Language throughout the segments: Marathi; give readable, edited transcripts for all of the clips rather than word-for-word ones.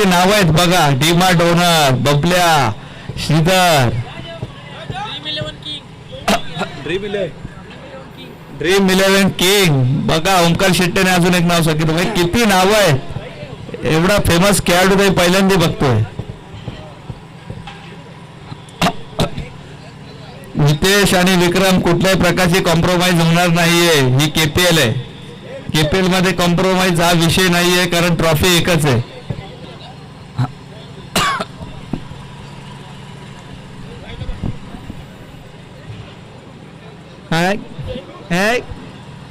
नाव आहेत बघा, डीमा donor, Bablya, Shridhar, dream 11 king बघा. ओमकार शेट्टीने अजून एक नाव सांगितलं. किती नाव आहेत, एवढा फेमस खेळाडू ते पहिल्यांदा बघतोय. नितेश आणि विक्रम कुठल्याही प्रकारची कॉम्प्रोमाइज होणार नाहीये. ही केपीएल आहे. केपीएल मध्ये कॉम्प्रोमाइज हा विषय नाहीये, कारण ट्रॉफी एकच आहे.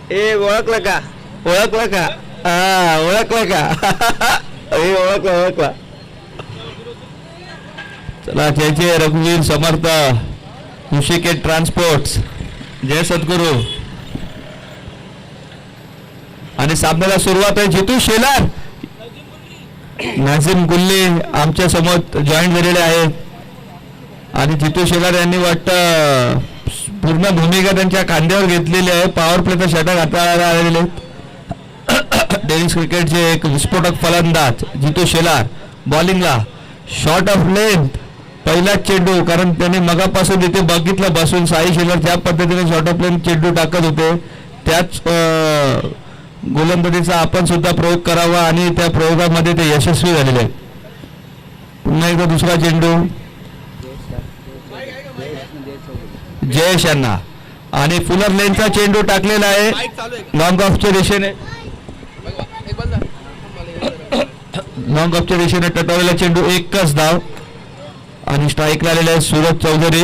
ए ओळखलं का? ओळखलं का? हा ओळखलं का? ओळखला. चला, जय जय रघुवीर समर्थ, ऋषिकेश ट्रान्सपोर्ट्स, जय सद्गुरू. आणि सामन्याला सुरुवात आहे. जितू शेलार, नाझिम गुल्ली आमच्या समोर जॉईन झालेले आहेत. आणि जितू शेलार यांनी वाटतं पूर्ण भूमिका त्यांच्या खांद्यावर घेतलेली आहे. पॉवर प्लेचा षटक हाताळायला आलेले डेनिश क्रिकेटचे एक विस्फोटक फलंदाज जितू शेलार. बॉलिंगला शॉट ऑफ लेंथ, पहिलाच चेंडू, कारण त्यांनी मगापासून इथे बघितलं बसून साई शेलार ज्या पद्धतीने शॉट ऑफ लेंथ चेंडू टाकत होते, त्याच गोलंदाजीचा आपण सुद्धा प्रयोग करावा आणि त्या प्रयोगामध्ये ते यशस्वी झालेले आहेत. पुन्हा एकदा दुसरा चेंडू जयेश यांना, आणि फुलर लेनचा चेंडू टाकलेला आहे लॉंग ऑफच्या दिशेने. लॉंग ऑफच्या दिशेने टटवलेला चेंडू, एकच धाव. आणि स्ट्राईकला आलेले आहे सूरज चौधरी,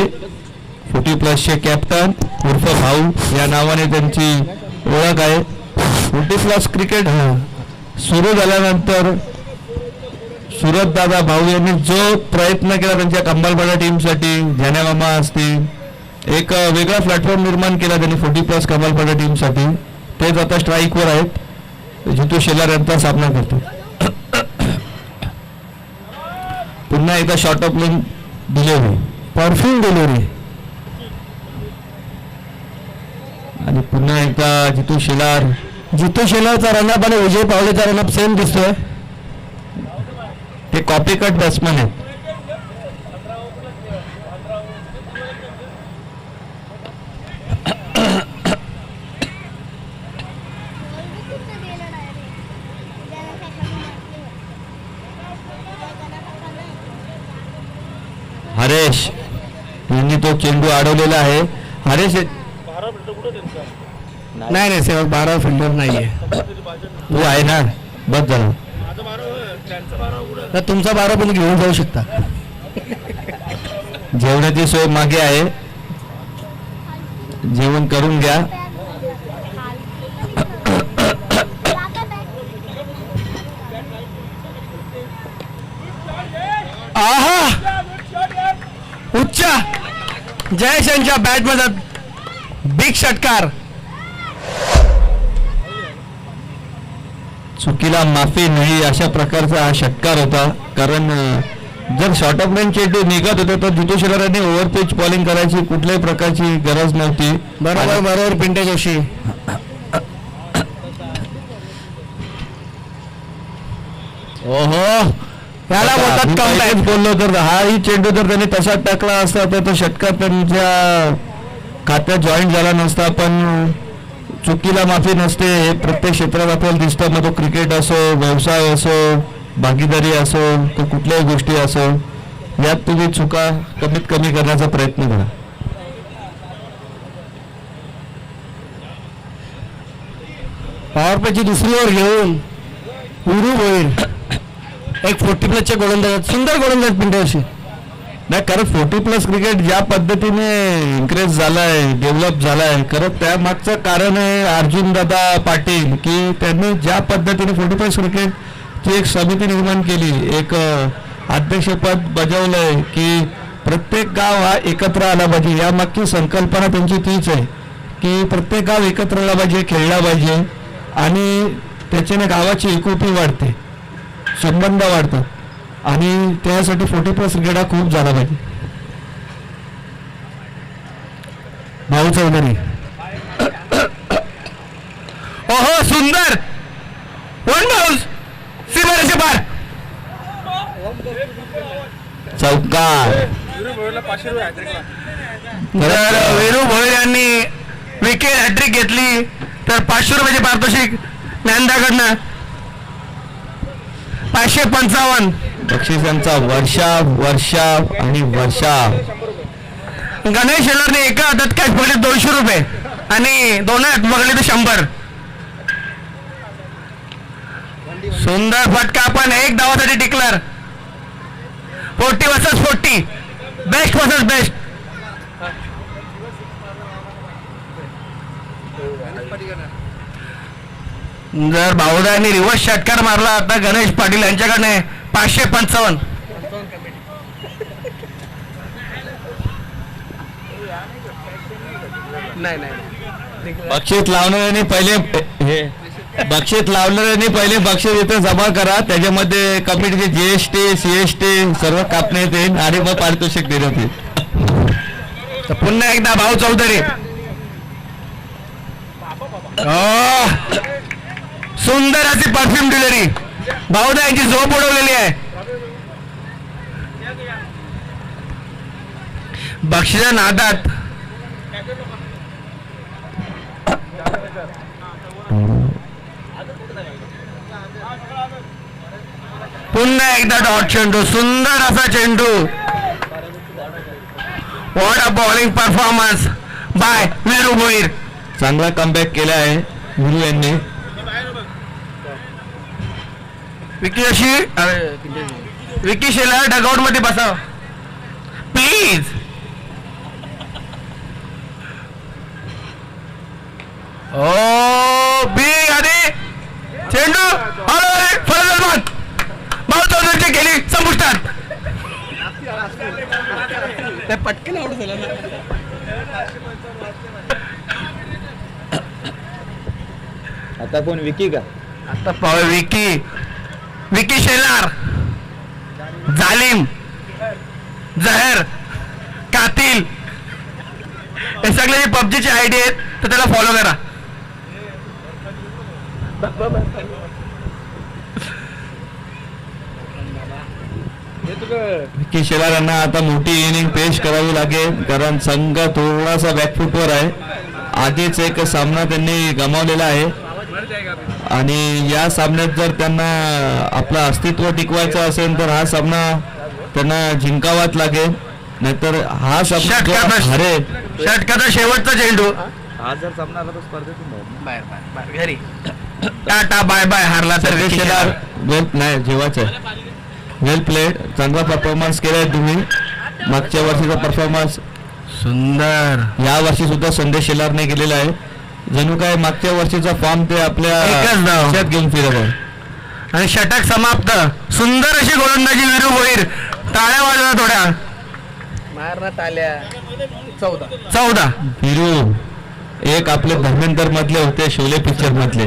40+ कॅप्टन उर्फ भाऊ या नावाने त्यांची ओळख आहे. 40+ क्रिकेट सुरू झाल्यानंतर सूरज दादा भाऊ यांनी जो प्रयत्न केला त्यांच्या कंबालपाडा टीमसाठी, जान्या मामा असतील, एक वेगळा प्लॅटफॉर्म निर्माण केला त्यांनी 40+ कंबालपाडा टीमसाठी. तेच आता स्ट्राईकवर आहेत. जितू शेलार यांचा सामना करतो. पुन्हा एकदा short of lane delivery, perfume delivery, आणि पुन्हा एकदा जितू शेलारचा रनअप आणि विजय पावलेचा रनअप सेम दिसतोय. ते कॉपी कट बॅट्समन आहेत. हरेश यांनी तो चेंडू अडवलेला आहे. हरेश नाही सेवक 12 फिल्डर नाहीये. तू आहे ना, बस झालं. तुमचा 12 पण घेऊन जाऊ शकता. जेवणाची सोय मागे आहे, जेवण करून घ्या. उच्च जयेश यांच्या बॅटमध्ये बिग षटकार. चुकीला माफी नाही अशा प्रकारचा हा षटकार होता. कारण जर शॉर्ट ऑफ लेन चेंडू निघत होते तर जितू शेलार यांनी ओव्हरपिच बॉलिंग करायची कुठल्याही प्रकारची गरज नव्हती. बरोबर पिंटे जोशी. ओहो, त्याला बोललो तर हाही चेंडू जर त्यांनी तसा टाकला असता तर तो षटकार त्यांच्या खात्यात जॉईन झाला नसता. पण चुकीला माफी नसते, हे प्रत्येक क्षेत्रात आपल्याला दिसतं. मग तो क्रिकेट असो, व्यवसाय असो, भागीदारी असो, तो कुठल्याही गोष्टी असो, यात तुम्ही चुका कमीत कमी करण्याचा प्रयत्न करा. पॉवर प्लेची दुसरी ओव्हर घेऊन उरू होईल एक 40+ गोलंदाज, सुंदर गोलंदाज पिंट्याशी. नाही, कारण 40+ क्रिकेट ज्या पद्धतीने इन्क्रेज झालाय, डेव्हलप झालाय, खरं त्यामागचं कारण आहे अर्जुन दादा पाटील, की त्यांनी ज्या पद्धतीने 40+ क्रिकेटची एक समिती निर्माण केली, एक अध्यक्षपद बजावलंय, की प्रत्येक गाव हा एकत्र आला पाहिजे. यामागची संकल्पना त्यांची तीच आहे, की प्रत्येक गाव एकत्र आला पाहिजे, खेळला पाहिजे, आणि त्याच्याने गावाची एकोपी वाढते, संबंध वाढतात, आणि त्यासाठी 40+ क्रिकेट हा खूप झाला पाहिजे. भाऊ चौधरी, ओहो सुंदर वन बाउन्स, सीमारेषे पार. चौकार. जर वीरू भोईर यांनी विकेट हॅट्रिक घेतली तर 500 रुपयाचे पारितोषिक ज्ञानदाकडनं. 555. बक्षिसांचा वर्षा आणि वर्षा. गणेश शेलारने एका हातात कॅश पकडले 200 रुपये आणि दोन हात पकडले तर 100. सुंदर फटका पण एक धावासाठी टिकलर. 40 वर्सेस 40. Best versus best. जर भाऊदानी रिव्हर्स षटकार मारला तर गणेश पाटील यांच्याकडे 555. बक्षीस लावणाऱ्यांनी पहिले बक्षीस इथे जमा करा. त्याच्यामध्ये कमिटीचे GST CST सर्व कापणे येतील आणि मग पारितोषिक देण्यात येईल. तर पुन्हा एकदा भाऊ चौधरी. सुंदर अशी परफ्यूम डिलिव्हरी. भाऊदा यांची झोप उडवलेली आहे. बक्षिसा नादात पुन्हा एकदा डॉट चेंडू. सुंदर असा चेंडू. What a bowling performance by Veeru Bhoir. चांगला कमबॅक केला आहे गुरु यांनी. विकी शेलार डगआउट मध्ये बसाव प्लीज. ओ बिग आणि चेंडू फलंदाज भाऊ चौधरीची गेली संपुष्टात. पटकन आउट झाला ना. आता कोण विकी का? आता विकी शेलार. जालिम, जहर, कातिल हे सगळे पबजीचे आयडी आहेत तर त्याला फॉलो करा. विकी शेलार यांना आता मोठी इनिंग पेश करावी लागेल कारण संघ थोडासा बॅकफुटवर आहे. आधीच एक सामना त्यांनी गमावलेला आहे आणि या सामन्यात जर त्यांना आपलं अस्तित्व टिकवायचं असेल तर हा सामना त्यांना जिंकावाच लागेल. नाहीतर हा सामना हरेल. षटकाचा शेवटचा चेंडू. हा जर सामना आला तर स्पर्धेतून घरी टाटा बाय बाय. हारला तर विकी शेलार. नाही जेवायचं आहे. वेल प्लेड. चांगला परफॉर्मन्स केलाय तुम्ही. मागच्या वर्षीचा परफॉर्मन्स सुंदर. या वर्षी सुद्धा संदेश शेलारने केलेला आहे. जणू काय मागच्या वर्षीचा फॉर्म ते आपल्या एकच धाव लक्षात घेऊन फिरत आहे. आणि षटक समाप्त. सुंदर अशी गोलंदाजी वीरू भोईर. टाळ्या वाजवा थोड्या. मारना टाळ्या. 14. वीरू एक आपले धर्मेंद्र मधले होते शोले पिक्चर मधले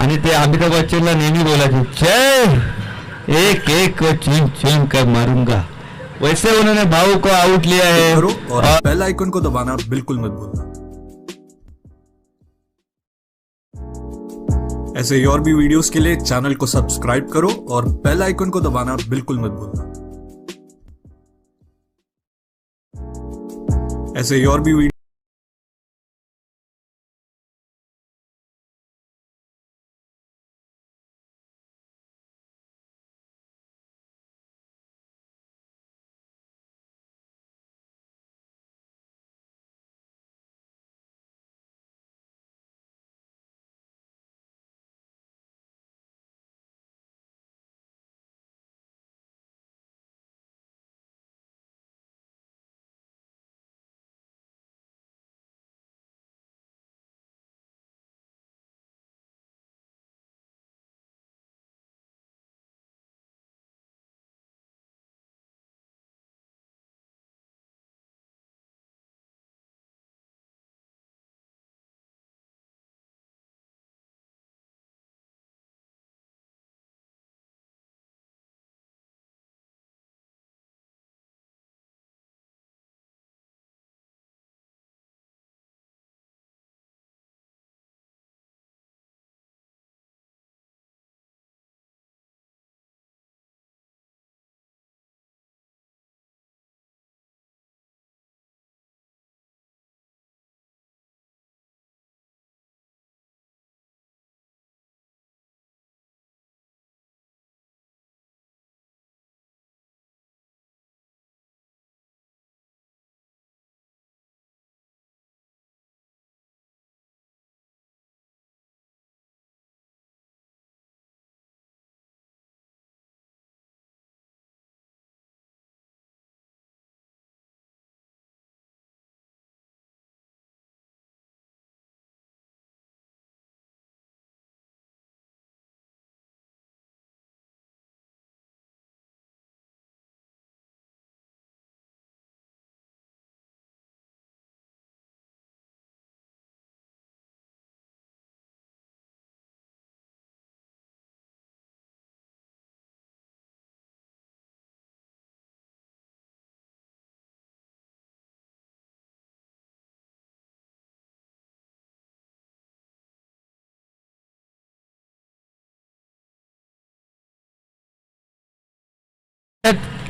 आणि ते अमिताभ बच्चनला नेहमी बोलायचे जय एक एक को चुन चुन कर मारूंगा. वैसे उन्होंने भाऊ को आउट लिया है. करो और बेल आइकन को दबाना बिल्कुल मत भूलना. ऐसे और भी वीडियोस के लिए चैनल को सब्सक्राइब करो और बेल आइकन को दबाना बिल्कुल मत भूलना. ऐसे और भी वीडियो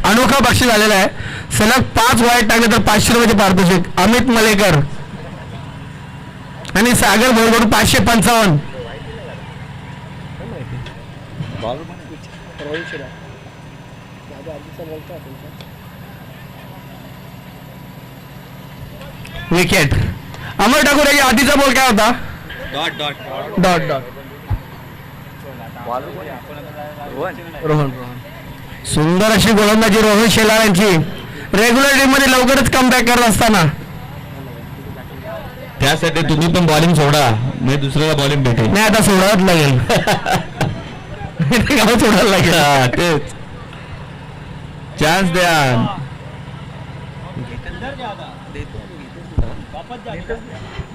अनोखा बक्षीस आलेला आहे. सलग 5 वाईट टाकले तर 500 रुपयाचे पारितोषिक. अमित मलेकर आणि सागर भोईगोड 555. विकेट. अमर ठाकूर याच्या आधीचा बॉल काय होता? Dot dot. रोहन. सुंदर अशी गोलंदाजी रोहन शेलार यांची. रेग्युलर टीम मध्ये लवकरच कमबॅक करत असताना त्यासाठी तुम्ही पण बॉलिंग सोडा, मी दुसऱ्याला बॉलिंग भेटेल. नाही आता सोडावंच लागेल. गाव सोडायला लागेल. हा, तेच चान्स द्या.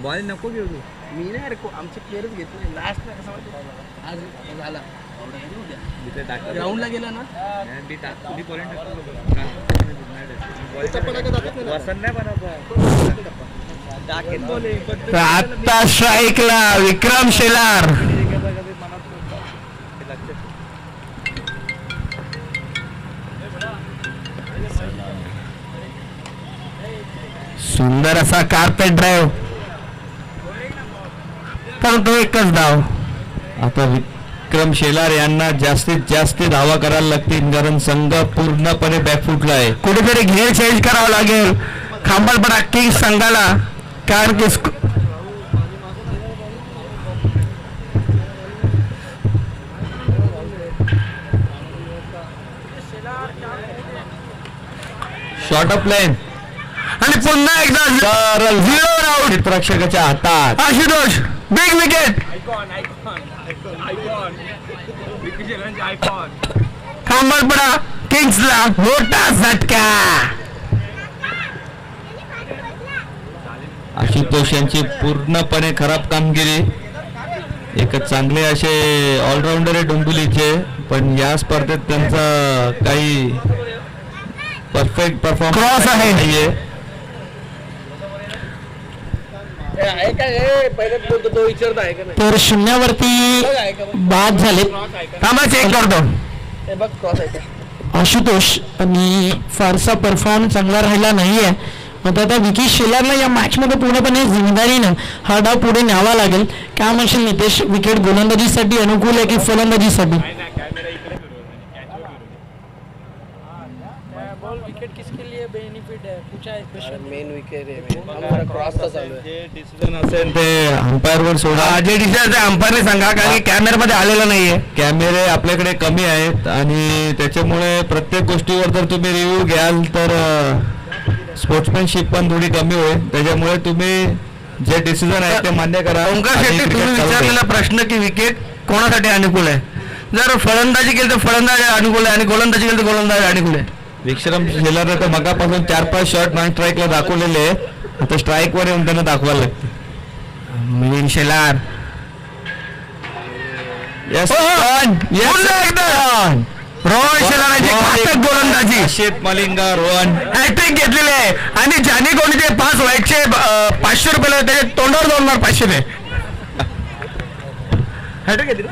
बॉल नको घेऊ तू. मी नाही रे आमचे प्लेयरच घेत नाही. लास्ट ना कसं माहिती आज झाला ग्राउंडला गेला ना आता स्ट्राईकला विक्रम शेलार. सुंदर असा कार्पेट ड्राईव्ह, परंतु एकच धाव. आता विक्रम शेलार यांना जास्तीत जास्त धावा करायला लागतील, कारण संघ पूर्णपणे बॅकफुटला आहे. कुठेतरी घेर चेंज करावं लागेल खांबालपडा किंग्स संघाला, कारण की शॉर्ट ऑफ लाईन आणि पुन्हा एकदा 0 आउट. क्षेत्ररक्षकाच्या हातात. Ashutosh big wicket. खांबालपडा किंग्सला मोठा झटका. आशुतोष यांची पूर्णपणे खराब कामगिरी. एक चांगले असे ऑलराऊंडर आहे डोंबिवलीचे, पण या स्पर्धेत त्यांचा काही परफेक्ट परफॉर्मन्स आहे. नाहीये. आहे का हे पहिले तो विचारत आहे का नाही तर शून्यावरती बाद झाले. थांबा चेक करतो. हे बघ क्रॉस आहे का. आशुतोष आणि फारसा परफॉर्म चांगला राहिला नाहीये. आता आता विकी शेलारला या मॅच मध्ये पूर्णपणे जिम्मेदारीनं हा डाव पुढे न्यावा लागेल. काय म्हणशील नितेश, विकेट गोलंदाजीसाठी अनुकूल आहे की फलंदाजीसाठी? विकेट किसके लिए बेनिफिट है पूछा है स्पेशल. मेन विकेट आहे क्रॉस तर चालू आहे. डिसिजन असेल ते अंपायर वर सोडा. जे डिसिजन अंपायरने सांगा, कारण की कॅमेऱ्यामध्ये आलेला नाहीये. कॅमेरे आपल्याकडे कमी आहेत आणि त्याच्यामुळे प्रत्येक गोष्टीवर जर तुम्ही रिव्ह्यू घ्याल तर स्पोर्ट्समॅनशिप पण थोडी कमी होईल. त्याच्यामुळे तुम्ही जे डिसिजन आहे ते मान्य करा. ओंकार आणि शेट्टी, तुम्ही cricket चालू विचारलेला करा. प्रश्न की विकेट कोणासाठी अनुकूल आहे? जर फलंदाजी केली तर फलंदाज अनुकूल आहे आणि गोलंदाजी केली तर गोलंदाज अनुकूल आहे. विक्रम शेलार तर मगापासून 4-5 शॉट नॉन स्ट्राईकला दाखवलेले आहे. आता स्ट्राईक वर येऊन त्यांना दाखवायला लागते. मिलिंद शेलार. Yes, पुन्हा एकदा रोहन शेलाराची घातक गोलंदाजी. शेत मलिंगा रोहन हॅट्रिक घेतलेली आहे आणि ज्याने कोणी ते 5 वाईटचे 500 रुपये त्याचे तोंडावर 2 मार 500 ने हॅट्रिक घेतली.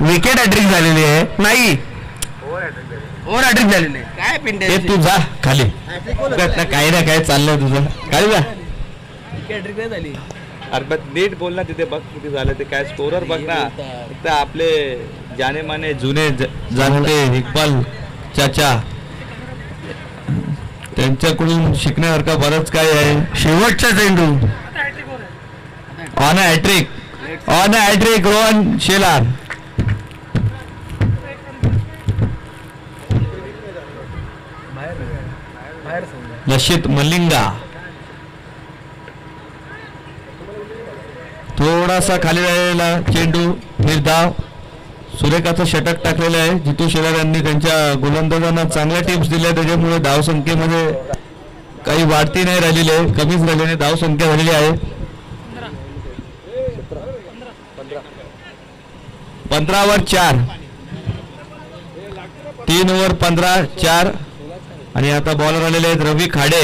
विकेट हॅट्रिक झालेली आहे. नाही, ओव्हर हॅट्रिक झालेली आहे. काय पिंड ते तू जा खाली. काही ना काय चाललंय तुझं. काय जा विकेट नाही झाली. अरे नीट बोल ना, तिथे बघ किती झालं ते. काय स्कोरर बघ ना. फक्त आपले जाने माने जुने जाणते इक्बाल चाचा, त्यांच्याकडून शिकण्यासारखं बरंच काय आहे. शेवटचा चेंडू on hattrick, on hattrick Rohan Shelar. Lakshit Malinga थोडासा खाली राहिलेला चेंडू निर्धाव. सुरेखाचं षटक टाकलेलं आहे. जितू शेलार यांनी त्यांच्या गोलंदाजांना चांगल्या टिप्स दिल्या, त्याच्यामुळे धावसंख्येमध्ये काही वाढती नाही राहिलेली आहे, कमीच राहिल्याने धावसंख्या झालेली आहे. 15 वर 4, 3 ओव्हर 15-4. आणि आता बॉलर आलेले आहेत रवी खाडे,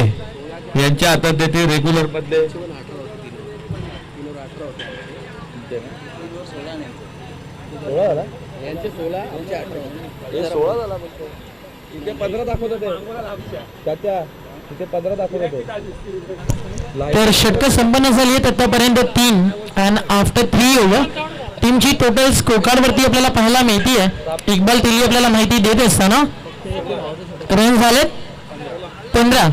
यांच्या हातात देते रेग्युलर मधले यांचे 16 आमचे 18 16 झाला फक्त इथे 15 दाखवत होते त्याच्या तिथे 15 दाखवत होते तर षटकं संपन्न झाली आहेत आतापर्यंत 3 अँड आफ्टर 3 ओव्हर टीमची टोटल स्कोरकार्ड वरती आपल्याला पाहायला मिळती आहे. इक्बाल तिली आपल्याला माहिती देत असताना रन झालेत 15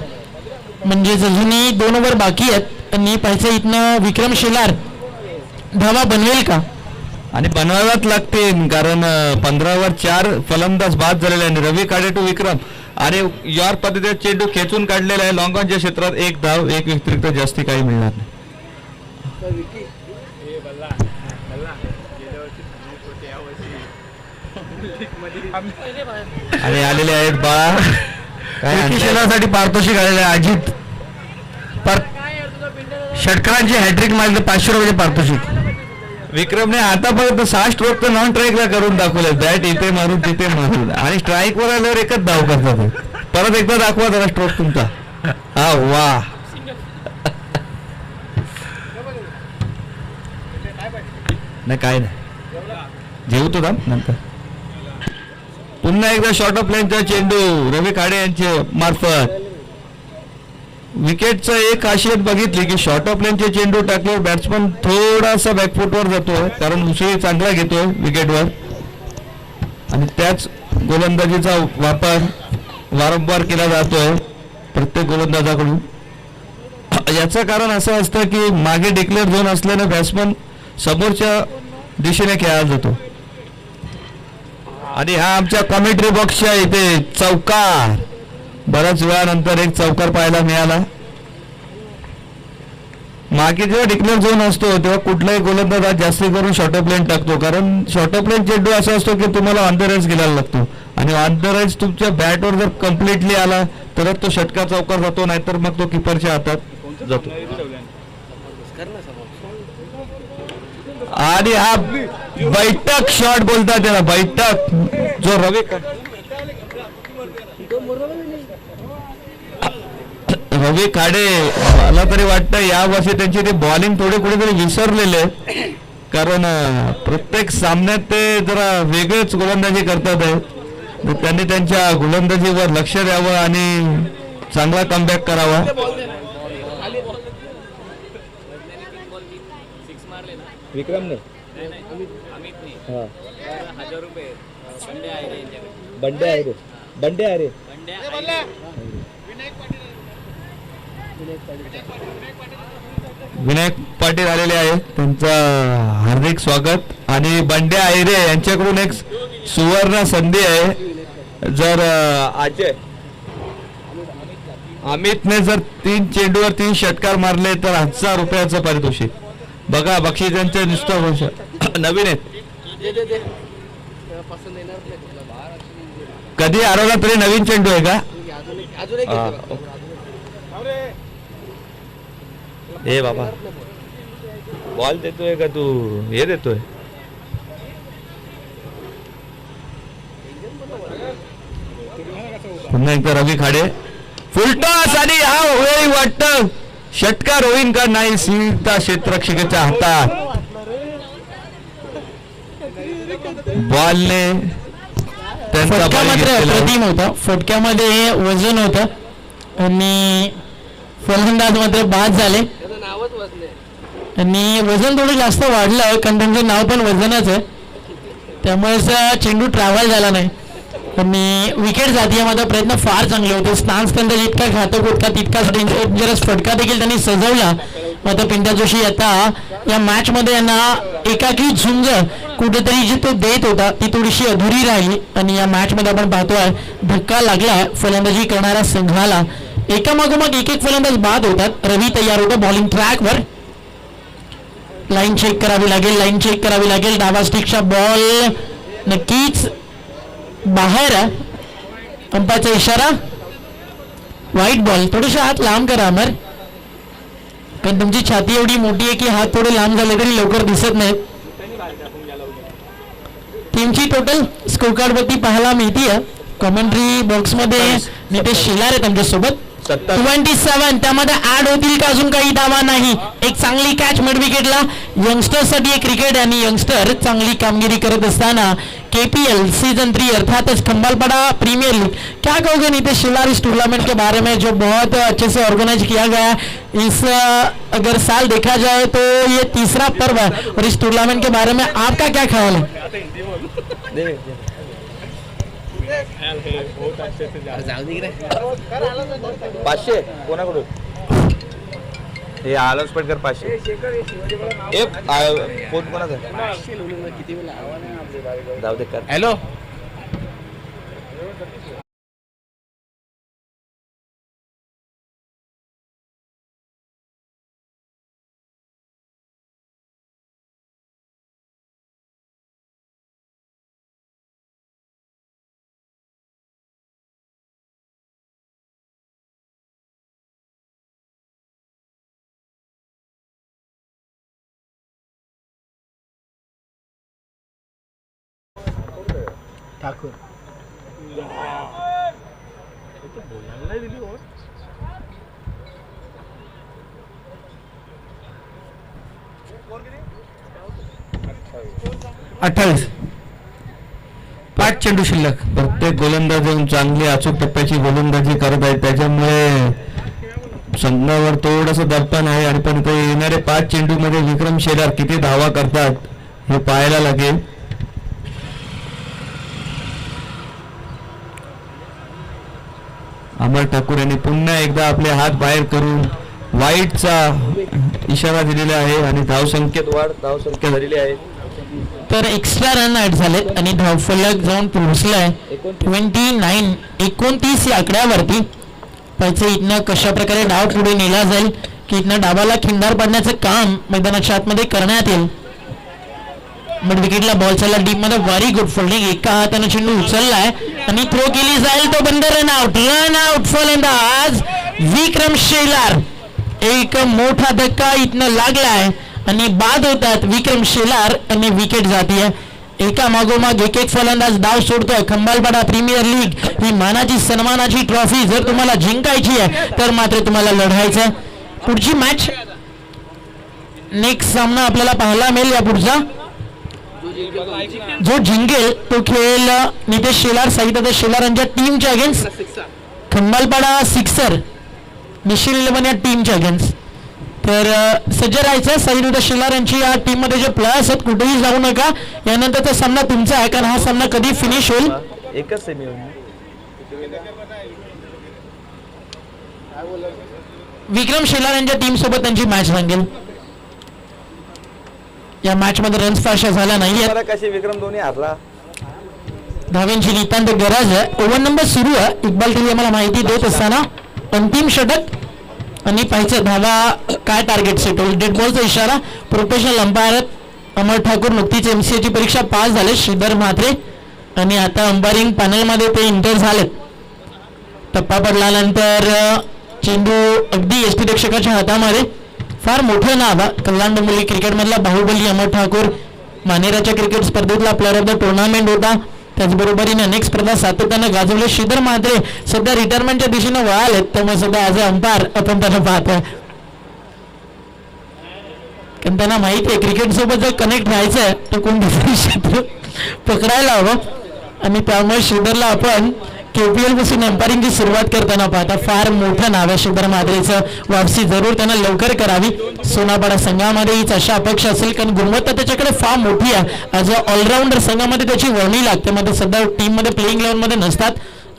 म्हणजे अजूनही 2 ओव्हर बाकी आहेत आणि पाहायचं इथनं विक्रम शेलार धावा बनवेल का आणि बनवाव्याच लागतील कारण 15वर 4 फलंदाज बाद झालेले आहे. रवी काडे टू विक्रम आणि यार पद्धतीने चेंडू खेचून काढलेला आहे. लॉंग ऑनच्या क्षेत्रात 1 धाव 1 व्यतिरिक्त जास्ती काही मिळणार नाही. आणि आलेले आहेत बाळा काय विकी शेलारसाठी पारितोषिक आलेले आहे. अजित षटकारांची हॅट्रिक मारली 500 रुपयाचे पारितोषिक. विक्रमने आतापर्यंत 6 स्ट्रोक तर नॉन स्ट्राईकला करून दाखवले. बॅट इथे मारून तिथे मारून आणि स्ट्राईक वर आल्यावर एकच धाव करतात. परत एकदा दाखवा जरा स्ट्रोक तुमचा. हा वा नाही काय नाही जेवतो दाम नंतर. पुन्हा एकदा शॉर्ट ऑफ लाईनचा चेंडू रवी काडे यांच्या मार्फत. विकेटचं एक खासियत बघितली की शॉर्ट ऑफ लाईनचे चेंडू टाकल्यावर बॅट्समन थोडासा बॅकफुटवर जातोय कारण उसळी चांगला घेतोय विकेटवर आणि त्याच गोलंदाजीचा वापर वारंवार केला जातोय प्रत्येक गोलंदाजाकडून. याचं कारण असं असतं की मागे डिक्लेअर झोन असल्याने बॅट्समन समोरच्या दिशेने खेळायला जातो. आणि हा आमच्या कॉमेंट्री बॉक्सच्या इथे चौकार बऱ्याच वेळानंतर एक चौकार पाहायला मिळाला. मागे जेव्हा डिक्लेअर झोन असतो तेव्हा कुठलाही गोलंदाज आज जास्ती करून शॉर्ट ऑफ लाईन टाकतो कारण शॉर्ट ऑफ लाईन चेंडू असा असतो की तुम्हाला ऑन द राईज गेलायला लागतो आणि ऑन द राईज तुमच्या बॅटवर जर कम्प्लिटली आला तरच तो षटकार चौकार जातो नाहीतर मग तो किपरच्या हातात जातो. आणि हा बैठक शॉट बोलतात त्याला बैठक जो रवी काडे मला तरी वाटतं या वर्षी त्यांची ते बॉलिंग थोडे कुठेतरी विसरलेले कारण प्रत्येक सामन्यात ते जरा वेगळेच गोलंदाजी करतात आहे. त्यांनी त्यांच्या गोलंदाजीवर लक्ष द्यावं आणि चांगला कमबॅक करावा. विक्रमने बंडे आहे रे विनायक पाटील आलेले आहेत त्यांचं हार्दिक स्वागत. आणि बंडे आयरे यांच्याकडून एक सुवर्ण संधी आहे. जर अमितने जर 3 चेंडूवर 3 षटकार मारले तर 1000 रुपयाचं पारितोषिक. बघा बक्षिसांचे नुसतं वर्ष नवीन आहेत. कधी हरवला तरी नवीन चेंडू आहे का हे बाबा बॉल देतोय का तू हे देतोय. पुन्हा एकदा रवी खाडे फुलटॉस आणि हा होई वाटतं षटकार होईन का नाही सीता क्षेत्ररक्षकाच्या हातात. बॉलने त्यांचा फटका बळी मात्र घेतलेला. अप्रतिम होता. फटक्यामध्ये वजन होतं आणि फलंदाज मात्र बाद झाले नावच वाचले आणि वजन थोडं जास्त वाढलं कारण त्यांचं नाव पण वजनच आहे त्यामुळे चेंडू ट्रॅव्हल झाला नाही आणि विकेट जाती मात्र प्रयत्न फार चांगले होते. स्नान स्कंद जितका घातक होता तितकाच डेंजरस फटका देखील त्यांनी सजवला. मात्र पिंट्या जोशी आता या मॅच मध्ये यांना एकाकी झुंज कुठेतरी जी तो देत होता ती थोडीशी अधुरी राहिली आणि या मॅच मध्ये आपण पाहतोय धक्का लागला फलंदाजी करणाऱ्या संघाला. एकामागोमाग एक फलंदाज बाद होतात. रवी तयार होतो बॉलिंग ट्रॅकवर. लाईन चेक करावी लागेल डावा स्टिकचा बॉल नक्कीच बाहेर. अंपाचा इशारा वाईट बॉल. थोडेसे हात लांब करा अमर कारण तुमची छाती एवढी मोठी आहे की हात थोडे लांब झाले तरी लवकर दिसत नाहीत. टीमची टोटल स्कोर कार्ड वरती पाहायला मिळते. कॉमेंट्री बॉक्स मध्ये नितेश शेलार आहेत आमच्यासोबत. 27 त्यामध्ये ऍड होतील का अजून काही धावा नाही. एक चांगली कॅच मिड विकेटला यंगस्टर साठी एक क्रिकेट आणि यंगस्टर चांगली कामगिरी करत असताना KPL सीजन 3 अर्थातच खंबालपाड़ा प्रीमियर लीग. क्या कहोगे नीतीश शिलार इस टूर्नामेंट के बारे में जो बहुत अच्छे से ऑर्गेनाइज किया गया है. इस अगर साल देखा जाए तो ये तीसरा पर्व है और इस टूर्नामेंट के बारे में आपका क्या ख्याल है. पाचशे कोणाकडून हे आलंच पटकर 500. फोन कोणाचा जाऊ दे कर. हॅलो ठाकूर 28 5 चेंडू शिल्लक. प्रत्येक गोलंदाज येऊन चांगली अचूक टप्प्याची गोलंदाजी करत आहे, त्याच्यामुळे संघावर थोडंसं दडपण आहे. आणि पण ते येणारे 5 चेंडूमध्ये विक्रम शेलार किती धावा करतात हे पाहायला लागेल. अमर ठाकूर यांनी पुन्हा एकदा आपले हात बाहेर करून वाईटचा इशारा दिलेला आहे आणि धावसंख्येत वाढ धावसंख्या झालेली आहे. तर एक्स्ट्रा रन ऍड झालेत आणि धावफलक जाऊन पोहोचलाय 29 या आकड्यावरती. त्याचे इथनं कशा प्रकारे डाव पुढे नेला जाईल की इथनं डावाला खिंडार पाडण्याचं काम मैदानाच्या आतमध्ये करण्यात येईल. मिड विकेटला बॉल चालला डीप मध्ये, व्हेरी गुड फिल्डिंग. एका हाताने चेंडू उचललाय आणि थ्रो केली जाईल तो बंद. रन आउट फलंदाज विक्रम शेलार. एक मोठा धक्का इथनं लागलाय आणि बाद होतात विक्रम शेलार आणि विकेट जातीय. एका मागोमाग एक फलंदाज डाव सोडतोय. खंबालपाड़ा प्रीमियर लीग ही मानाची सन्मानाची ट्रॉफी जर तुम्हाला जिंकायची आहे तर मात्र तुम्हाला लढायचं आहे. पुढची मॅच नेक्स्ट सामना आपल्याला पाहायला मिळेल. या पुढचा जो जिंकेल तो खेळेल नितेश शेलार साईदादा शेलार यांच्या टीमच्या अगेन्स्ट. खंबालपाड़ा सिक्सर निशिल 11 या टीमच्या अगेन्स्ट. तर सज्ज राहायचं. साईदादा शेलार यांची या टीम मध्ये जे प्लेयर्स आहेत कुठेही जाऊ नका. यानंतरचा सामना तुमचा आहे कारण हा सामना कधी फिनिश होईल. एकच सेमी विक्रम शेलार यांच्या टीम सोबत त्यांची मॅच रंगेल. या मॅच मध्ये रन्स फारशा झाला नाही. कशी विक्रम धोनी हरला. धाव्यांची नितांत गरज आहे. ओव्हर नंबर सुरू आहे. इक्बाल टीव्ही आम्हाला माहिती देत असताना अंतिम षटक आणि पाहायचं धावा काय टार्गेट सेट होईल. डेड बॉलचा इशारा. प्रोफेशनल अंपायर अमर ठाकूर नुकतीच MCA ची परीक्षा पास झाले. श्रीधर म्हात्रे आणि आता अंपायरिंग पॅनलमध्ये ते इंटर झालेत. टप्पा पडल्यानंतर चेंडू अगदी एसटी रक्षकाच्या हातामध्ये. फार मोठं नाव कल्याण डोंबिवली क्रिकेटमधला बाहुबली अमर ठाकूर. मानेराच्या क्रिकेट स्पर्धेतला प्लेअर ऑफ द टुर्नामेंट होता. त्याचबरोबरीने अनेक स्पर्धा सातत्यानं गाजवले. श्रीधर म्हात्रे सध्या रिटायरमेंटच्या दिशेने वळालेत त्यामुळे सध्या ॲज अ अंपायर आपण त्यांना पाहतोय कारण त्यांना माहिती आहे क्रिकेट सोबत जर कनेक्ट राहायचं आहे तर कोणतं क्षेत्र पकडायला हवं. आणि त्यामुळे श्रीधरला आपण KPL पासून अंपायरिंगची सुरुवात करताना पाहता. फार मोठं नाव आहे श्रीधर म्हात्रेचं. वापसी जरूर त्यांना लवकर करावी. सोनापाडा संघामध्ये हीच अशा अपेक्षा असेल कारण गुणवत्ता त्याच्याकडे फार मोठी आहे. ॲज अ ऑलराऊंडर संघामध्ये त्याची वर्णी लागते. मध्ये सध्या टीममध्ये प्लेइंग 11 मध्ये नसतात.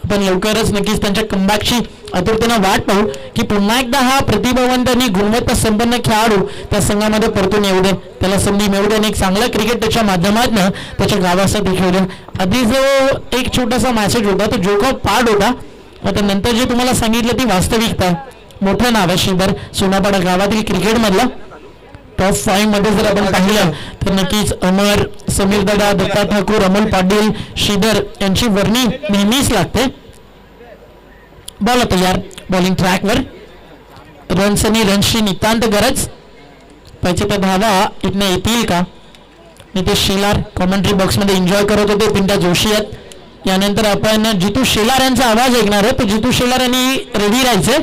पण लवकरच नक्कीच त्यांच्या कमबॅकची आतुरतेनं वाट पाहू की पुन्हा एकदा हा प्रतिभावंत आणि गुणवत्ता संपन्न खेळाडू त्या संघामध्ये परतून येऊ दे. त्याला संधी मिळू दे आणि एक चांगला क्रिकेट त्याच्या माध्यमातून त्याच्या गावासाठी खेळू दे. आधी जो एक छोटासा मेसेज होता तो जोक ऑफ पार्ट होता. आता नंतर जे तुम्हाला सांगितलं ती वास्तविकता. मोठं नाव आहे श्रीधर सोनापाडा गावातील क्रिकेटमधलं. टॉप 5 मध्ये जर आपण पाहिलं तर नक्कीच अमर, समीर दादा, दत्ता ठाकूर, अमोल पाटील, श्रीधर यांची वर्णी नेहमीच लागते. बॉल तयार. बॉलिंग ट्रॅकवर. रन्स आणि रन्सची नितांत गरज. पाहिजे तर धावा इथनं येतील का. नितेश शेलार कॉमेंट्री बॉक्समध्ये एन्जॉय करत होते. पिंटा जोशी आहेत यानंतर आपण जितू शेलार यांचा आवाज ऐकणार आहे. तर जितू शेलार यांनी रेडी राहायचे,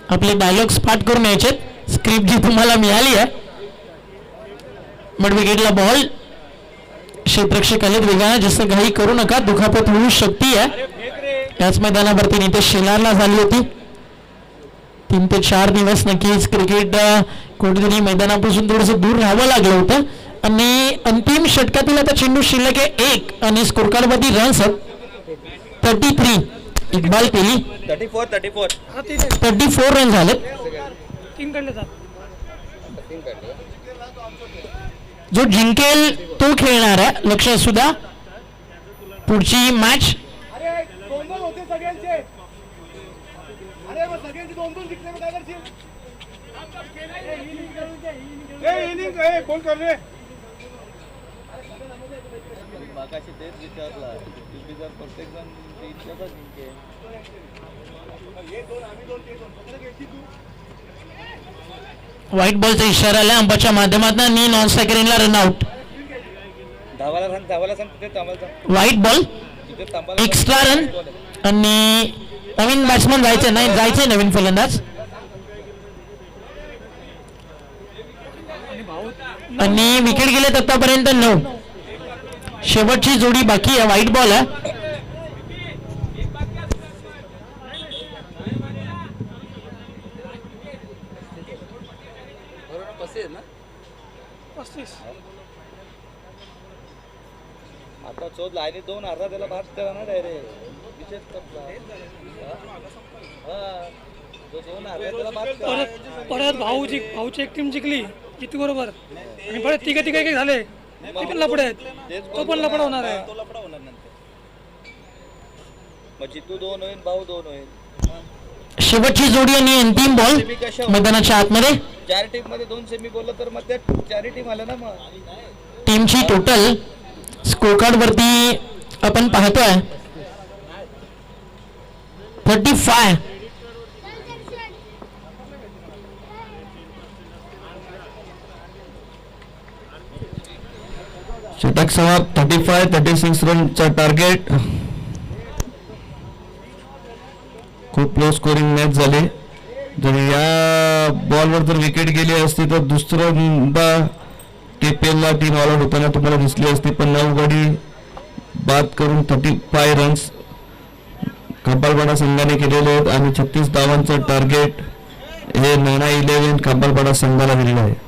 आपले डायलॉग्स पाठ करून यायचे. स्क्रिप्ट जी तुम्हाला मिळाली आहे. मड विकेटला बॉल, क्षेत्ररक्षक आलेत वेगाने, जास्त घाई करू नका, दुखापत होऊ शकते आहे. याच मैदानावरती नितेश शेलारला झाली होती. 3 ते 4 दिवस नक्कीच क्रिकेट कुठेतरी मैदानापासून थोडंसं दूर राहावं लागलं होतं. आणि अंतिम षटकातील आता चेंडू शिल्लक आहे 1 आणि स्कोर कार्डवरती रन्स 33. इकबाल केली 34 रन झाले. जो जिंकेल तो खेळणार आहे, लक्षात सुद्धा. पुढची मॅच कोण करणे प्रत्येक जण व्हाईट बॉलचा इशारा आला अंबाच्या माध्यमातून आणि नॉन स्ट्रायकरला run out. White ball, extra run आणि नवीन बॅट्समन जायचे नाही, जायचे नवीन फलंदाज. आणि विकेट गेलेत आतापर्यंत 9. शेवटची जोडी बाकी आहे, व्हाईट बॉल आहे. आता चोद लाईनी 2 अर्धा त्याला भात करा ना डायरेक्ट. विशेष परत भाऊची एक टीम जिंकली किती बरोबर, आणि परत तिघे एक झाले, ते पण लपडे आहेत, तो पण लपडा होणार आहे. तो लपडा होणार नंतर. मग जितू 2 होईल, भाऊ 2 होईल. शेवटची जोडी आणि अंतिम बॉल मैदानाच्या आतमध्ये. 4 टीम मध्ये 2 सेमी बोललं तर मग त्या 4 टीम आल्या ना. मग टीमची टोटल स्कोर कार्ड वरती आपण पाहतोय 35. षटक समाप्त. 36 रनचा टार्गेट. खूप लो स्कोरिंग मॅच झाली. जर या बॉलवर जर विकेट गेली असती तर दुसऱ्यांदा टेपेलला टीम ऑल आउट होताना तुम्हाला दिसली असती. पण 9 गडी बाद करून 35 रन्स खंबालपाडा संघाने केलेले आहेत आणि 36 धावांचं टार्गेट हे नैना 11 खंबालपाडा संघाला दिलेलं आहे.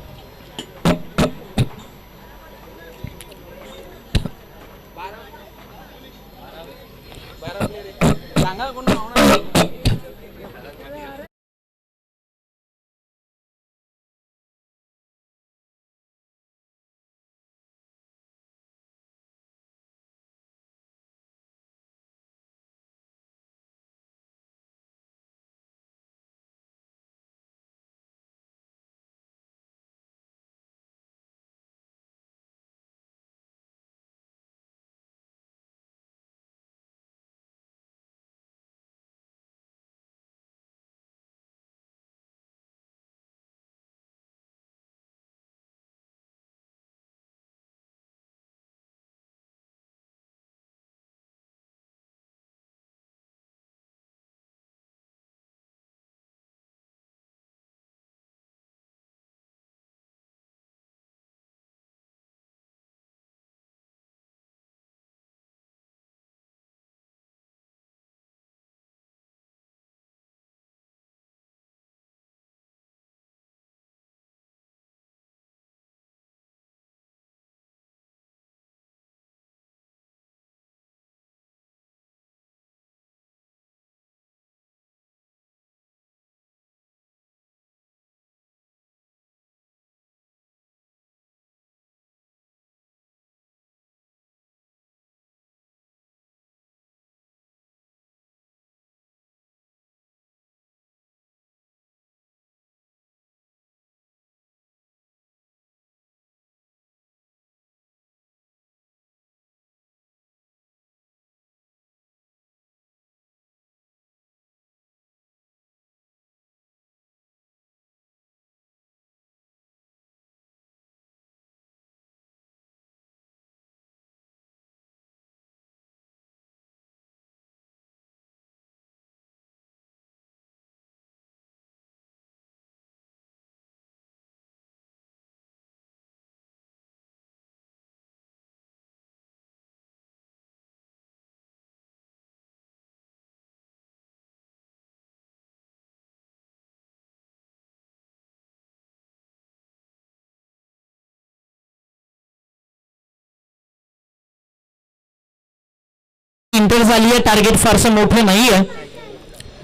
इंटर झाली आहे. टार्गेट फारसं मोठं नाही आहे.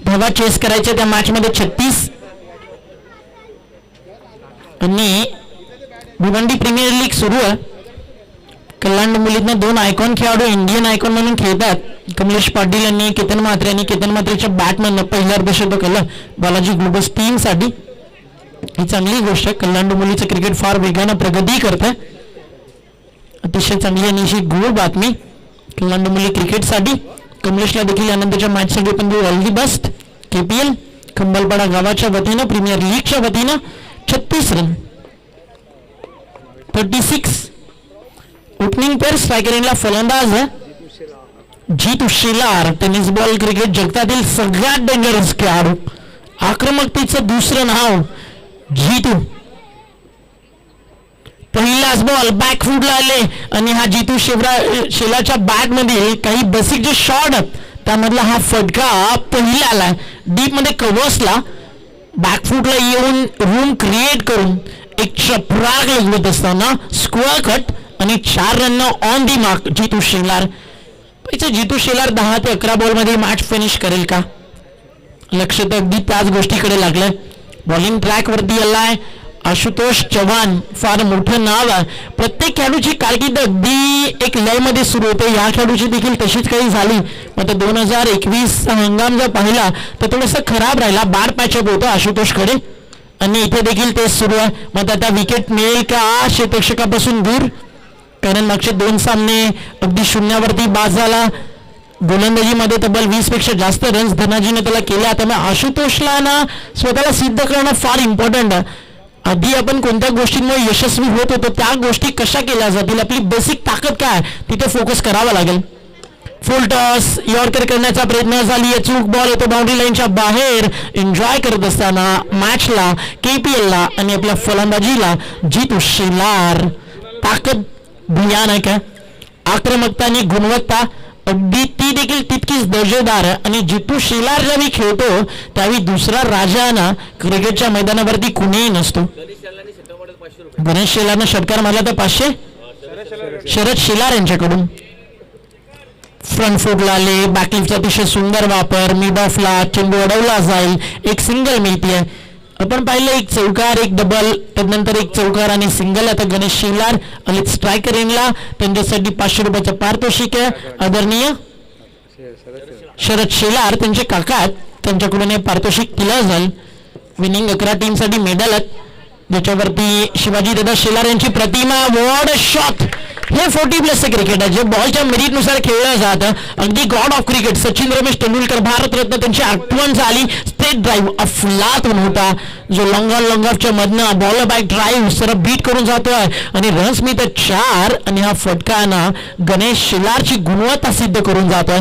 धावा चेस करायच्या त्या मॅच मध्ये 36. आणि भिवंडी प्रीमियर लीग सुरू आहे. कल्याण डोंबिवलीतनं 2 आयकॉन खेळाडू इंडियन आयकॉन म्हणून खेळतात. कमलेश पाटील यांनी केतन म्हात्रे आणि केतन म्हात्रेच्या बॅटमॅननं पहिलं अर्धशतक केलं बालाजी ग्लोबस टीमसाठी. ही चांगली गोष्ट आहे. कल्याण डोंबिवलीचं क्रिकेट फार वेगानं प्रगती करत आहे. अतिशय चांगली आणि अशी गोड बातमी कल्याण डोंबिवली क्रिकेटसाठी. कमलेशला देखील यानंतरच्या मॅचसाठी पण all the best. KPL Khambalpada गावाच्या वतीनं प्रीमियर लीगच्या वतीनं 36 रन. 36. ओपनिंग पेअर स्ट्रायकर एंडला फलंदाज Jeetu Shelar. Tennis ball cricket जगतातील सगळ्यात डेंजरस खेळाडू. आक्रमकतेचं दुसरं नाव जीतू. पहिलाच बॉल बॅकफूटला आले आणि हा जीतू शेलारच्या बॅट मध्ये काही बेसिक जे शॉट आहेत त्यामधला हा फटका पहिला आला. डीप मध्ये कव्हर्सला बॅकफूटला येऊन रूम क्रिएट करून एक चपराक लगवत असताना स्क्वेअर कट आणि 4 run on the mark Jeetu Shelar. Jeetu Shelar 10 ते 11 बॉल मध्ये मॅच फिनिश करेल का? लक्ष तर अगदी त्याच गोष्टीकडे लागलंय. बॉलिंग ट्रॅक वरती आलाय आशुतोष चव्हाण. फार मोठं नाव आहे. प्रत्येक खेळाडूची कारकीर्द अगदी एक लय मध्ये सुरू होते. या खेळाडूची देखील तशीच काही झाली. मग 2021 हंगाम जर पाहिला तर थोडंसं खराब राहिला. बॅड पॅचअप होतं आशुतोषकडे आणि इथे देखील तेच सुरू आहे. मग आता विकेट मिळेल का क्षेत्ररक्षकापासून दूर? कारण मागचे 2 सामने अगदी शून्यावरती बाद झाला. गोलंदाजीमध्ये तब्बल 20 पेक्षा जास्त रन्स धनाजीने त्याला केल्या. त्यामुळे आशुतोषला ना स्वतःला सिद्ध करणं फार इम्पॉर्टंट आहे. आधी आपण कोणत्या गोष्टींमुळे यशस्वी होत होतो त्या गोष्टी कशा केल्या जातील, आपली बेसिक ताकद काय तिथे फोकस करावा लागेल. फुल टॉस यॉर्कर करण्याचा प्रयत्न झाली. चूक बॉल येतो बाउंड्री लाईनच्या बाहेर. एन्जॉय करत असताना मॅचला KPLला आणि आपल्या फलंदाजीला जीतू शेलार. ताकद भयानक आहे. आक्रमकता आणि गुणवत्ता अगदी ती देखील तितकीच दर्जेदार आहे. आणि जीतू शेलार ज्यावेळी खेळतो त्यावेळी दुसरा राजा ना क्रिकेटच्या मैदानावरती कुणीही नसतो. गणेश शेलारनं षटकार मारला तर 500. शरद शेलार यांच्याकडून फ्रंट फूटला आले. बॅकलिफ्टचा अतिशय सुंदर वापर. मिड ऑफला चेंडू अडवला जाईल. एक सिंगल मिळते. आपण पाहिलं एक चौकार एक डबल त्यानंतर एक चौकार आणि सिंगल. आता गणेश शेलार आणि स्ट्रायकर एंडला त्यांच्यासाठी 500 रुपयाचं पारितोषिक आहे. आदरणीय शरद शेलार त्यांचे काका त्यांच्याकडून हे पारितोषिक दिलं जाईल. विनिंग 11 टीमसाठी मेडल आहेत ज्याच्यावरती शिवाजी दादा शेलार यांची प्रतिमा. What shot. हे 40+ क्रिकेट आहे जे बॉलच्या मेरिटनुसार खेळलं जातं. अगदी God of cricket Sachin Ramesh Tendulkar Bharat Ratna त्यांची आठवण झाली. स्टेट ड्राईव्ह अफलातून होता जो लॉंग ऑफच्या मधनं बॉल बॅक ड्राईव्ह सरळ बीट करून जातोय आणि रन्स मी तर 4 आणि हा फटका ना गणेश शेलारची गुणवत्ता सिद्ध करून जातोय.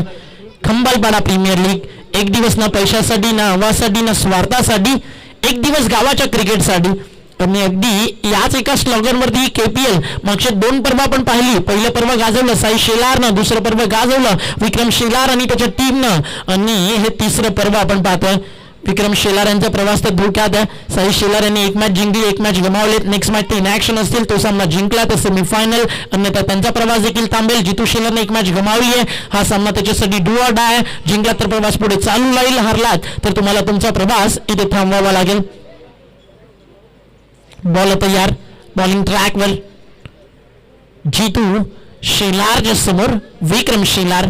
खंबालपाडा प्रीमियर लीग एक दिवस ना पैशासाठी ना हवासाठी ना स्वार्थासाठी, एक दिवस गावाच्या क्रिकेटसाठी. आणि अगदी याच एका स्लॉगनवरती KPL मागचे 2 पर्व आपण पाहिली. पहिलं पर्व गाजवलं साई शेलारनं, दुसरं पर्व गाजवलं विक्रम शेलार आणि त्याच्या टीमनं आणि हे तिसरं पर्व आपण पाहतोय विक्रम शेलार यांचा प्रवास तर धोक्यात आहे. साई शेलार यांनी 1 मॅच जिंकली 1 मॅच गमावले. नेक्स्ट मॅच ते इनॅक्शन असतील. तो सामना जिंकला तर सेमीफायनल अन्यथा त्यांचा प्रवास देखील थांबेल. जीतू शेलारने 1 मॅच गमावली आहे. हा सामना त्याच्यासाठी डू ऑर डाय. जिंकला तर प्रवास पुढे चालू राहील. हरलात तर तुम्हाला तुमचा प्रवास इथे थांबवावा लागेल. बॉल तयार. बॉलिंग ट्रॅकवर जीतू शेलारच्या समोर विक्रम शेलार.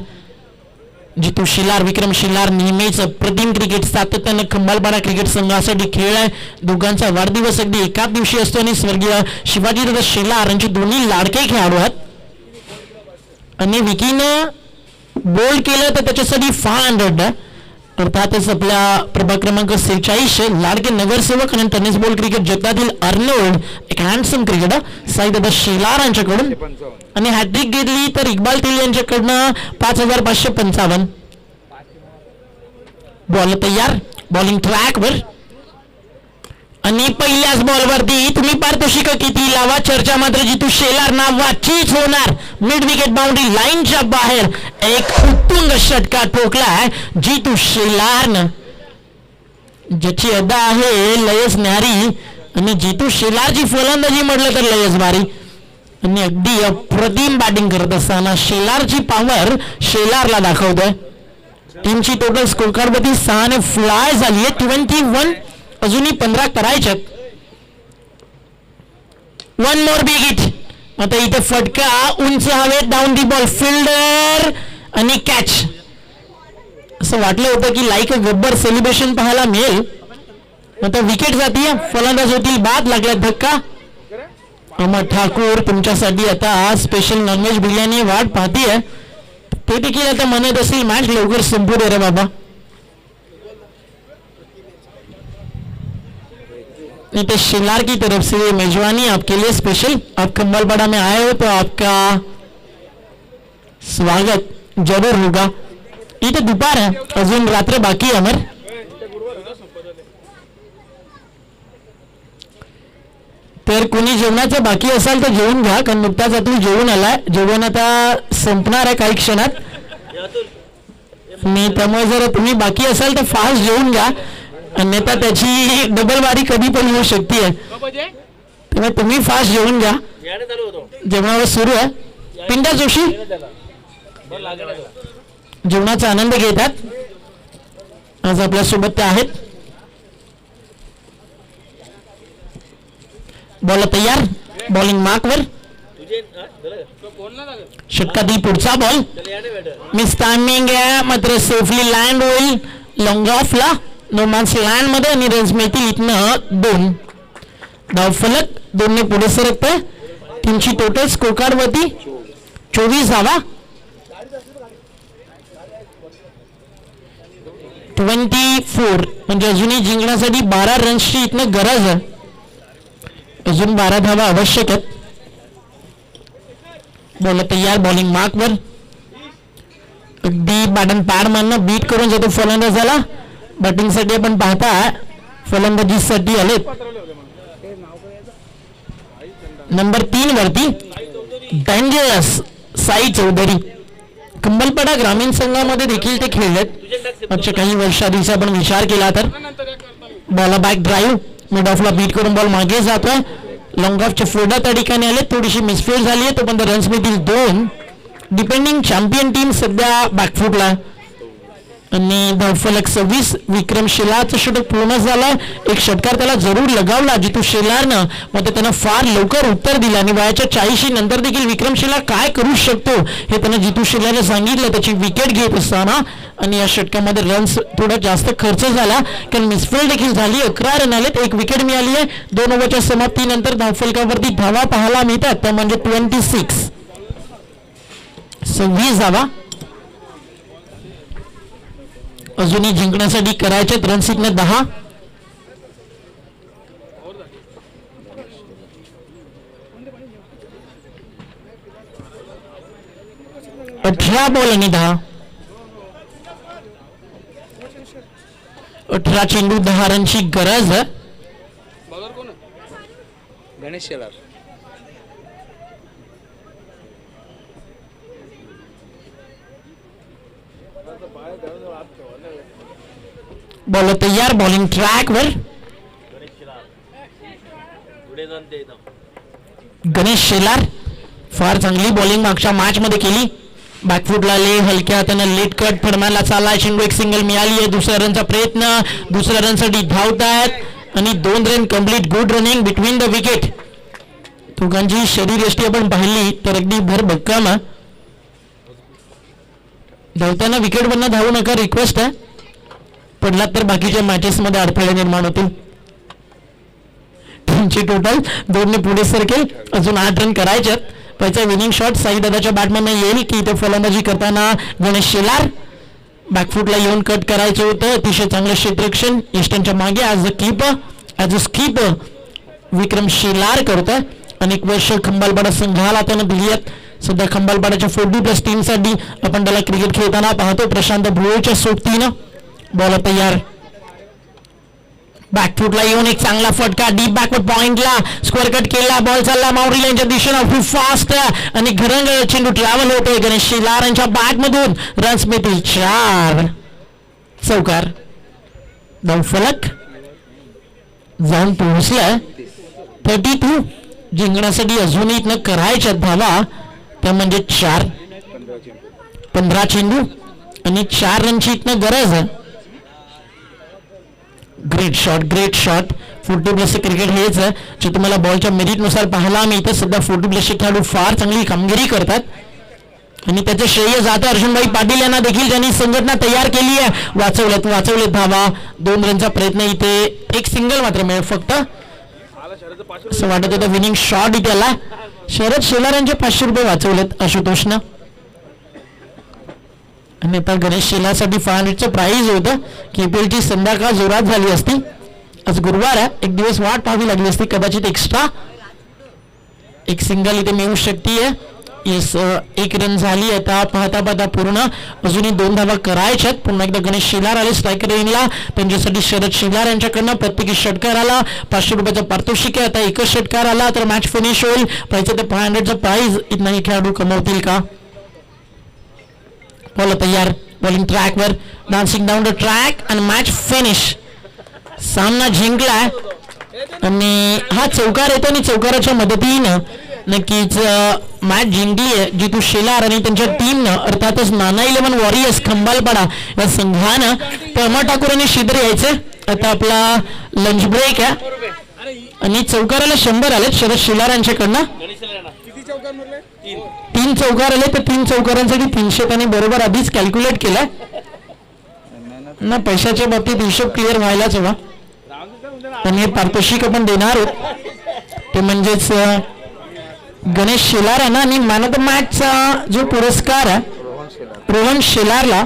जीतू शेलार विक्रम शेलार नेहमीच प्रतिम क्रिकेट सातत्यानं खंबालपाडा क्रिकेट संघासाठी खेळलाय. दोघांचा वाढदिवस अगदी एकाच दिवशी असतो आणि स्वर्गीय शिवाजीदादा शेलार यांचे दोन्ही लाडके खेळाडू आहेत. आणि विकीनं बोल्ड केलं तर त्याच्यासाठी 500 अर्थातच आपल्या प्रभाग क्रमांक 46 लाडके नगरसेवक आणि टेनिस बॉल क्रिकेट जगतातील अर्नोल्ड एक हँडसम क्रिकेटर साईदादा शेलार यांच्याकडून. आणि हॅट्रिक घेतली तर इक्बाल तिल यांच्याकडनं 5555. बॉल तयार. बॉलिंग ट्रॅकवर आणि पहिल्याच बॉलवरती तुम्ही पारितोषिक किती लावा चर्चा मात्र जीतू शेलार नावाचीच होणार. मिड विकेट बाउंड्री लाईनच्या बाहेर एक उत्तुंग षटकार ठोकलाय जीतू शेलारनं ज्याची अदा आहे लयच न्यारी. आणि जीतू शेलारची फलंदाजी म्हटलं तर लयच भारी. आणि अगदी अप्रतिम बॅटिंग करत असताना शेलारची पॉवर शेलारला दाखवतोय. टीमची टोटल स्कोर कार्ड वरती 6 फ्लाय झाली आहे. 21. अजूनही 15 करायच्यात. 1 मोर बिग हिट. आता इथे फटका उंच हवेत डाऊन दी बॉल फिल्डर आणि कॅच. असं वाटलं होतं की लाईक अ गब्बर सेलिब्रेशन पाहायला मिळेल. आता विकेट जातीय. फलंदाज होतील बाद. लागला धक्का. अमर ठाकूर तुमच्यासाठी आता स्पेशल नॉनव्हेज बिर्याणी वाट पाहतीये. ते देखील आता म्हणत असेल मॅच लवकर संपू दे रे बाबा. तो शेलार की तरफ से मेजबानी आपके लिए स्पेशल. आप खंबालपाड़ा में आए हो तो आपका स्वागत जरूर होगा. इथे दुपार है, अजून रात्र बाकी है अमर. तर कोणी जेवणाचं बाकी असाल तर जेवून घ्या, कारण नुकताच अतुल जेवून आलाय. जेवण आता संपणार आहे काही क्षणात. मी त्यामुळे जर तुम्ही बाकी असाल तर फास्ट जेवून घ्या, अन्यथा त्याची डबल बारी कधी पण होऊ शकते. तेव्हा तुम्ही फास्ट जेवून घ्या. जेवणावर सुरू आहे. पिंडा जोशी जेवणाचा आनंद घेतात. आज आपल्या सोबत ते आहेत. बॉल तयार. बॉलिंग मार्कवर. षटकातील पुढचा बॉल मिस टायमिंग आहे, मात्र सेफली लँड होईल लॉंग ऑफला. नो मॅन्स लँड मध्ये आणि रन्स मिळतील इथनं 2. धाव फलक 2 ने पुढे सरकतोय. टीमची टोटल स्कोर कार्ड वरती 24 धावा. 24 म्हणजे अजूनही जिंकण्यासाठी 12 रन्सची इथनं गरज आहे. अजून 12 धावा आवश्यक आहेत. बॉल तयार. बॉलिंग मार्कवर. अगदी बॅटन पॅड मारनं बीट करून जातो फलंदाजाला. बॅटिंगसाठी आपण पाहता फलंदाजीसाठी आलेत. नंबर 3 वरती डेंजरस साई चौधरी. कंबलपाडा ग्रामीण संघामध्ये देखील ते खेळलेत मागच्या काही वर्षांचा आपण विचार केला तर. बॉल बॅक ड्राईव्ह मिड ऑफला बीट करून बॉल मागे जातोय. लॉंग ऑफच्या फोडा त्या ठिकाणी आले. थोडीशी मिसफील्ड झाली आहे. तोपर्यंत रन्स मिळतील 2. डिपेंडिंग चॅम्पियन टीम सध्या बॅकफुटला आणि धावफलक 26. विक्रम शेलारचं षटक पूर्ण झालं. एक षटकार त्याला जरूर लगावला जितू शेलारनं, मग त्यानं फार लवकर उत्तर दिलं आणि वयाच्या 40 नंतर देखील विक्रम शेलार काय करू शकतो हे त्यानं जितू शेलारने सांगितलं. त्याची विकेट घेत असताना आणि या षटकामध्ये रन्स थोडा जास्त खर्च झाला कारण मिसफील्ड देखील झाली. 11 रन आलेत. 1 विकेट मिळाली आहे. 2 ओव्हरच्या समाप्तीनंतर धावफलकावरती धावा पाहायला मिळतात त्या म्हणजे 26. 26 धावा अजूनही जिंकण्यासाठी करायचे. रन्स इथनं 10. अठरा बॉल आणि 10. 18 चेंडू 10 रनची गरज आहे. गणेश शेलार. बॉल तयार. बॉलिंग ट्रॅकवर. गणेश शेलार फार चांगली बॉलिंग मागच्या मॅच मध्ये केली. बॅकफुटला आले. हलक्या हाताने लेट कट फडमायला चालला. चेंडू एक सिंगल मिळाली आहे. दुसऱ्या रनचा प्रयत्न. दुसऱ्या रनसाठी धावतायत आणि 2 run complete. Good running between the wicket. दोघांची शरीरयष्टी आपण पाहिली तर अगदी भरभक्कम. धावताना विकेटवरनं धावू नका रिक्वेस्ट आहे. पडलात तर बाकीच्या मॅचेस मध्ये अडथळे निर्माण होतील. टीमची टोटल 2 ने पुढे सरकेल. अजून 8 रन करायच्यात. पहिला विनिंग शॉट साई दादाच्या बॅटमॅन येईल की इथे फलंदाजी करताना गणेश शेलार बॅकफुटला येऊन कट करायचं होतं. अतिशय चांगलं क्षेत्ररक्षण यष्टांच्या मागे ॲज अ स्कीपर विक्रम शेलार करतोय. अनेक वर्ष खंबालपाडा संघाला त्यानं दिली आहेत. सध्या खंबालपाड्याच्या 40+ टीमसाठी आपण त्याला क्रिकेट खेळताना पाहतो. प्रशांत भुळेच्या सोबतीनं. बॉल तयार. बॅकफुटला येऊन एक चांगला फटका डीप बॅकवर्ड पॉइंटला स्क्वेअर कट केला. बॉल चालला माउरी लाईनच्या दिशेनं खूप फास्ट आणि घरंग चेंडू ट्रॅव्हल होतोय. गणेश शेलार यांच्या बॅटमधून रन्स मिळतील 4. चौकार. धावफलक जाऊन पोहोचलाय 32. जिंकण्यासाठी अजूनही इथनं करायच्या धावा त्या म्हणजे 4. 15 चेंडू आणि 4 रनची इथनं गरज आहे. ग्रेट शॉट 40 प्लस क्रिकेट हेच आहे जे तुम्हाला बॉलच्या मेरिटनुसार पाहायला मिळतं. सध्या 40 प्लसचे खेळाडू फार चांगली कामगिरी करतात आणि त्याचं श्रेय जातं अर्जुनभाई पाटील यांना देखील, ज्यांनी संघटना तयार केली आहे. वाचवलेत धावा. 2 रनचा प्रयत्न इथे, एक सिंगल मात्र मिळेल फक्त असं वाटत होतं. विनिंग शॉट इथे आला. शरद शेलार यांचे 500 रुपये वाचवलेत आशुतोषनं. आणि आता गणेश शेलारसाठी 500चं प्राईज होतं. KPLची संध्याकाळ जोरात झाली असती. आज गुरुवार आहे, एक दिवस वाट पाहावी लागली असती. कदाचित एक्स्ट्रा एक सिंगल इथे मिळू शकते. येस, 1 रन झाली. आता पाहता पूर्ण अजूनही 2 धावा करायच्यात. पुन्हा एकदा गणेश शेलार आले स्ट्रायकर रेंजला. त्यांच्यासाठी शरद शेलार यांच्याकडनं प्रत्येकी षटकार आला. 500 रुपयाचा पारितोषिक आहे. आता एकच षटकार आला तर मॅच फिनिश होईल. पाहिजे ते 500चं प्राईज इथनं हे खेळाडू कमवतील का? बॉल तयार, बॉलिंग ट्रॅकवर, डान्सिंग डाऊन द ट्रॅक आणि मॅच फिनिश. सामना जिंकलाय आणि हा चौकार येतो आणि चौकाराच्या मदतीनं नक्कीच मॅच जिंकली आहे जितू शेलार आणि त्यांच्या टीमनं. अर्थातच नाना 11 वॉरियर्स खंबालपाडा या संघानं. परमा ठाकूर आणि श्रीधर यायचे. आता आपला लंच ब्रेक आहे आणि चौकाराला 100 आले शरद शेलार यांच्याकडनं. 3 चौकार आले तर 3 चौकारांसाठी 300 त्यांनी बरोबर आधीच कॅल्क्युलेट केलाय ना. पैशाच्या बाबतीत हिशोब क्लिअर व्हायलाच हवा. आणि हे पारितोषिक आपण देणार आहोत ते म्हणजेच गणेश शेलार आहे ना. आणि मॅन ऑफ द मॅचचा जो पुरस्कार आहे रोहन शेलारला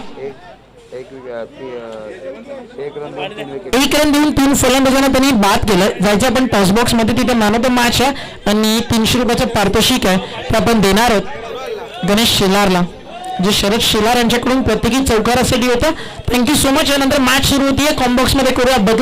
1 रन देऊन 3 फलंदाजांना त्यांनी बाद केलं. जायचं आपण टॉस बॉक्स मध्ये, तिथे मॅन ऑफ द मॅच आहे आणि 300 रुपयाचं पारितोषिक आहे ते आपण देणार आहोत गणेश शेलारला, जे शरद शेलार यांच्याकडून प्रत्येकी चौकारासाठी होतं. Thank you so much. यानंतर मॅच सुरू होतीये. कॉम्बॉक्स मध्ये करूया बदला.